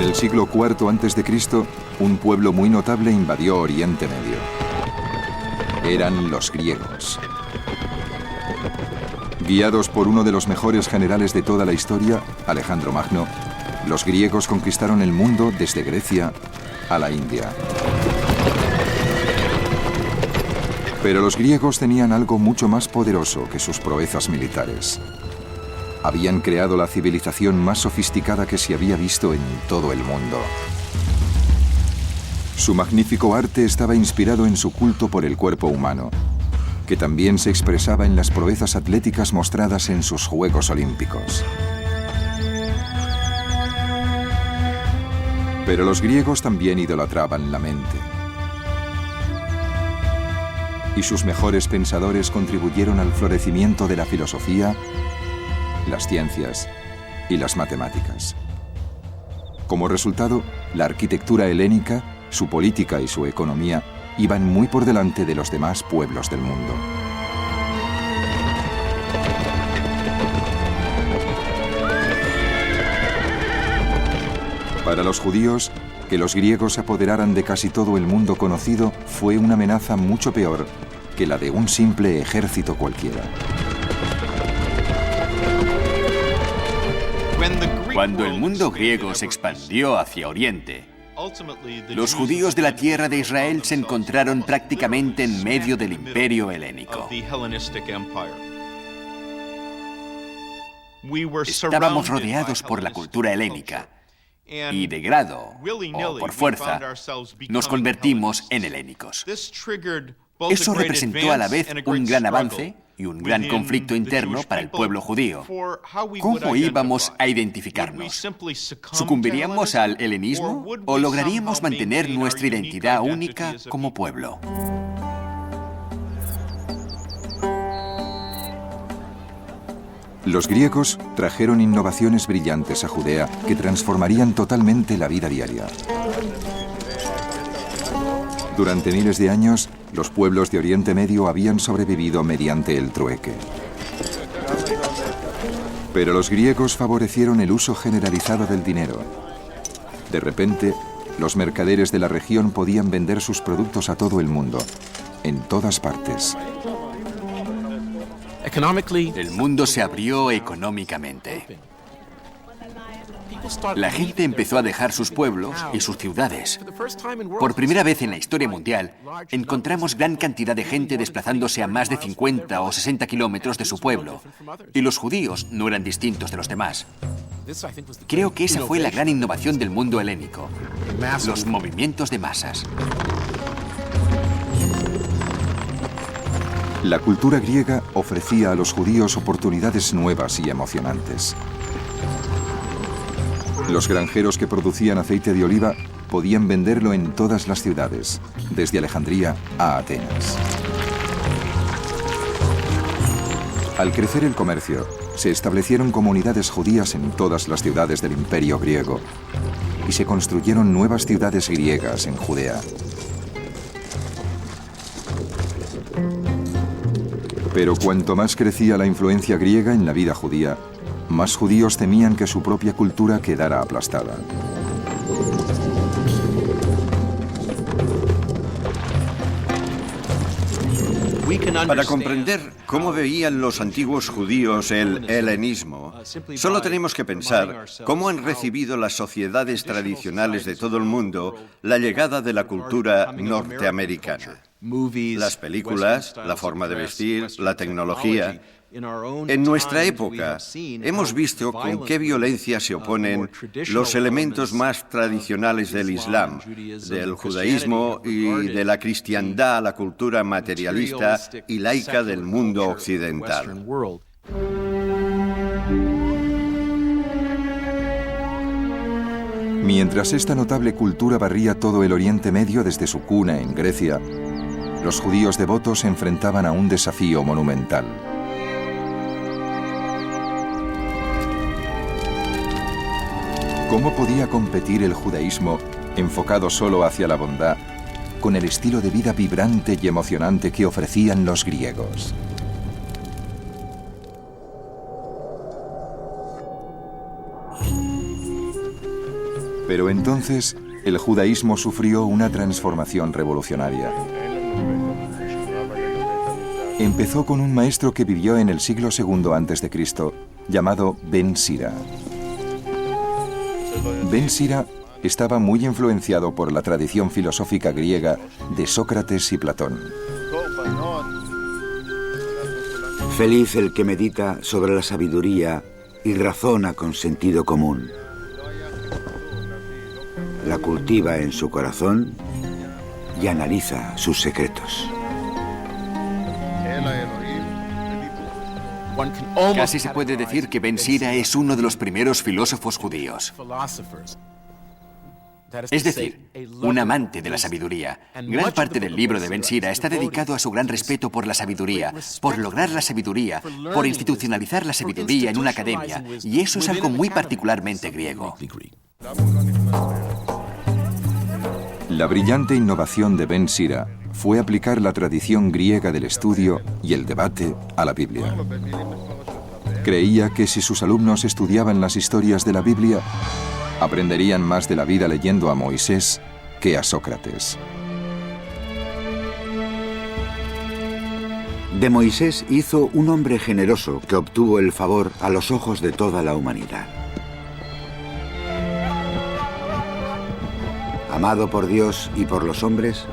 el siglo IV a.C., un pueblo muy notable invadió Oriente Medio. Eran los griegos. Guiados por uno de los mejores generales de toda la historia, Alejandro Magno, los griegos conquistaron el mundo desde Grecia a la India. Pero los griegos tenían algo mucho más poderoso que sus proezas militares. Habían creado la civilización más sofisticada que se había visto en todo el mundo. Su magnífico arte estaba inspirado en su culto por el cuerpo humano, que también se expresaba en las proezas atléticas mostradas en sus Juegos Olímpicos. Pero los griegos también idolatraban la mente. Y sus mejores pensadores contribuyeron al florecimiento de la filosofía, las ciencias y las matemáticas. Como resultado, la arquitectura helénica, su política y su economía iban muy por delante de los demás pueblos del mundo. Para los judíos, que los griegos se apoderaran de casi todo el mundo conocido fue una amenaza mucho peor que la de un simple ejército cualquiera. Cuando el mundo griego se expandió hacia Oriente, los judíos de la tierra de Israel se encontraron prácticamente en medio del imperio helénico. Estábamos rodeados por la cultura helénica y de grado o por fuerza nos convertimos en helénicos. Eso representó a la vez un gran avance y un gran conflicto interno para el pueblo judío. ¿Cómo íbamos a identificarnos? ¿Sucumbiríamos al helenismo o lograríamos mantener nuestra identidad única como pueblo? Los griegos trajeron innovaciones brillantes a Judea que transformarían totalmente la vida diaria. Durante miles de años, los pueblos de Oriente Medio habían sobrevivido mediante el trueque. Pero los griegos favorecieron el uso generalizado del dinero. De repente, los mercaderes de la región podían vender sus productos a todo el mundo, en todas partes. El mundo se abrió económicamente. La gente empezó a dejar sus pueblos y sus ciudades. Por primera vez en la historia mundial, encontramos gran cantidad de gente desplazándose a más de 50 o 60 kilómetros de su pueblo. Y los judíos no eran distintos de los demás. Creo que esa fue la gran innovación del mundo helénico: los movimientos de masas. La cultura griega ofrecía a los judíos oportunidades nuevas y emocionantes. Los granjeros que producían aceite de oliva podían venderlo en todas las ciudades, desde Alejandría a Atenas. Al crecer el comercio, se establecieron comunidades judías en todas las ciudades del Imperio griego y se construyeron nuevas ciudades griegas en Judea. Pero cuanto más crecía la influencia griega en la vida judía, más judíos temían que su propia cultura quedara aplastada. Para comprender cómo veían los antiguos judíos el helenismo, solo tenemos que pensar cómo han recibido las sociedades tradicionales de todo el mundo la llegada de la cultura norteamericana. Las películas, la forma de vestir, la tecnología. En nuestra época, hemos visto con qué violencia se oponen los elementos más tradicionales del Islam, del judaísmo y de la cristiandad a la cultura materialista y laica del mundo occidental. Mientras esta notable cultura barría todo el Oriente Medio desde su cuna en Grecia, los judíos devotos se enfrentaban a un desafío monumental. ¿Cómo podía competir el judaísmo, enfocado solo hacia la bondad, con el estilo de vida vibrante y emocionante que ofrecían los griegos? Pero entonces, el judaísmo sufrió una transformación revolucionaria. Empezó con un maestro que vivió en el siglo II a.C., llamado Ben Sira. Ben Sira estaba muy influenciado por la tradición filosófica griega de Sócrates y Platón. Feliz el que medita sobre la sabiduría y razona con sentido común. La cultiva en su corazón y analiza sus secretos. Casi se puede decir que Ben Sira es uno de los primeros filósofos judíos. Es decir, un amante de la sabiduría. Gran parte del libro de Ben Sira está dedicado a su gran respeto por la sabiduría, por lograr la sabiduría, por institucionalizar la sabiduría en una academia, y eso es algo muy particularmente griego. La brillante innovación de Ben Sira fue aplicar la tradición griega del estudio y el debate a la Biblia. Creía que si sus alumnos estudiaban las historias de la Biblia, aprenderían más de la vida leyendo a Moisés que a Sócrates. De Moisés hizo un hombre generoso que obtuvo el favor a los ojos de toda la humanidad. Amado por Dios y por los hombres,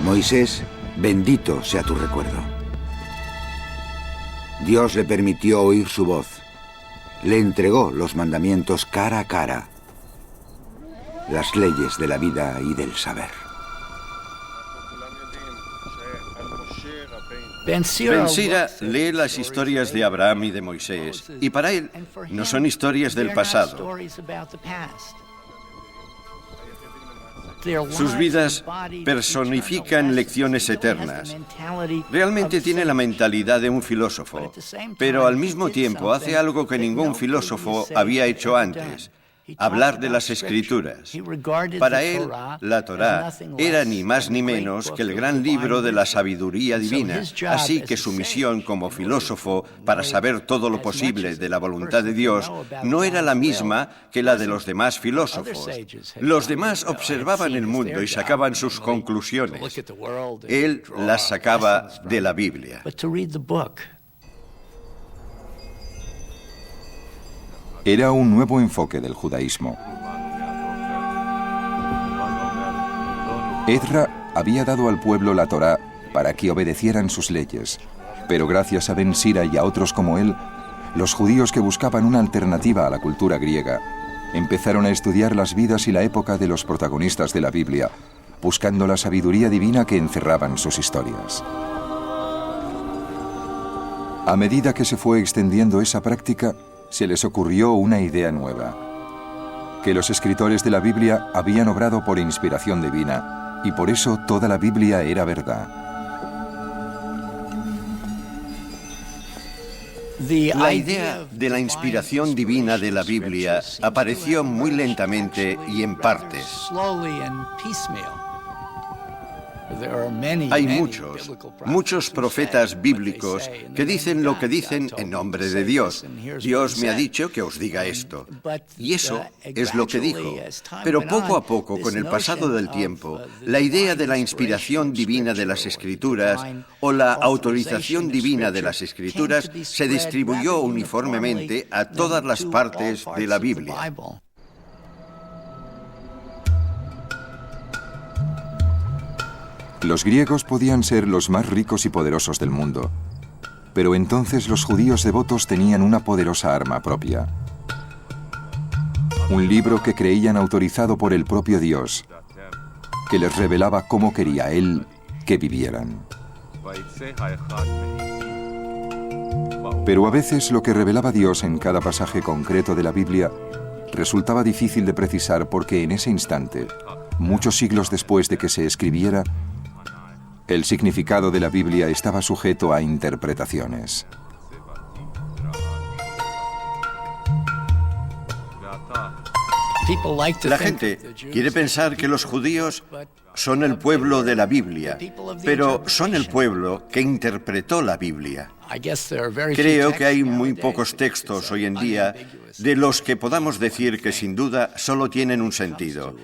Moisés, bendito sea tu recuerdo. Dios le permitió oír su voz, le entregó los mandamientos cara a cara, las leyes de la vida y del saber. Ben Sira lee las historias de Abraham y de Moisés, y para él no son historias del pasado. Sus vidas personifican lecciones eternas. Realmente tiene la mentalidad de un filósofo, pero al mismo tiempo hace algo que ningún filósofo había hecho antes: hablar de las Escrituras. Para él, la Torá era ni más ni menos que el gran libro de la sabiduría divina, así que su misión como filósofo para saber todo lo posible de la voluntad de Dios no era la misma que la de los demás filósofos. Los demás observaban el mundo y sacaban sus conclusiones. Él las sacaba de la Biblia. Era un nuevo enfoque del judaísmo. Ezra había dado al pueblo la Torá para que obedecieran sus leyes, pero gracias a Ben Sira y a otros como él, los judíos que buscaban una alternativa a la cultura griega empezaron a estudiar las vidas y la época de los protagonistas de la Biblia, buscando la sabiduría divina que encerraban sus historias. A medida que se fue extendiendo esa práctica, se les ocurrió una idea nueva: que los escritores de la Biblia habían obrado por inspiración divina y por eso toda la Biblia era verdad. La idea de la inspiración divina de la Biblia apareció muy lentamente y en partes. Hay muchos profetas bíblicos que dicen lo que dicen en nombre de Dios. Dios me ha dicho que os diga esto. Y eso es lo que dijo. Pero poco a poco, con el pasado del tiempo, la idea de la inspiración divina de las Escrituras o la autorización divina de las Escrituras se distribuyó uniformemente a todas las partes de la Biblia. Los griegos podían ser los más ricos y poderosos del mundo, pero entonces los judíos devotos tenían una poderosa arma propia. Un libro que creían autorizado por el propio Dios, que les revelaba cómo quería Él que vivieran. Pero a veces lo que revelaba Dios en cada pasaje concreto de la Biblia resultaba difícil de precisar porque en ese instante, muchos siglos después de que se escribiera, el significado de la Biblia estaba sujeto a interpretaciones. La gente quiere pensar que los judíos son el pueblo de la Biblia, pero son el pueblo que interpretó la Biblia. Creo que hay muy pocos textos hoy en día de los que podamos decir que sin duda solo tienen un sentido.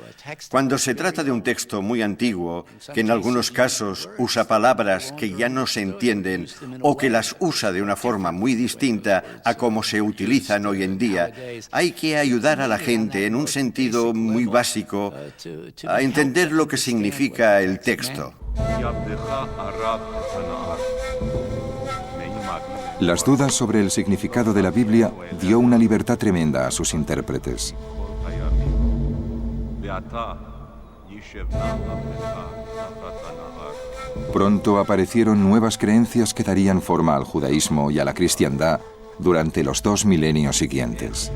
Cuando se trata de un texto muy antiguo, que en algunos casos usa palabras que ya no se entienden o que las usa de una forma muy distinta a como se utilizan hoy en día, hay que ayudar a la gente en un sentido muy básico a entender lo que significa el texto. Las dudas sobre el significado de la Biblia dio una libertad tremenda a sus intérpretes. Pronto aparecieron nuevas creencias que darían forma al judaísmo y a la cristiandad durante los 2 milenios siguientes.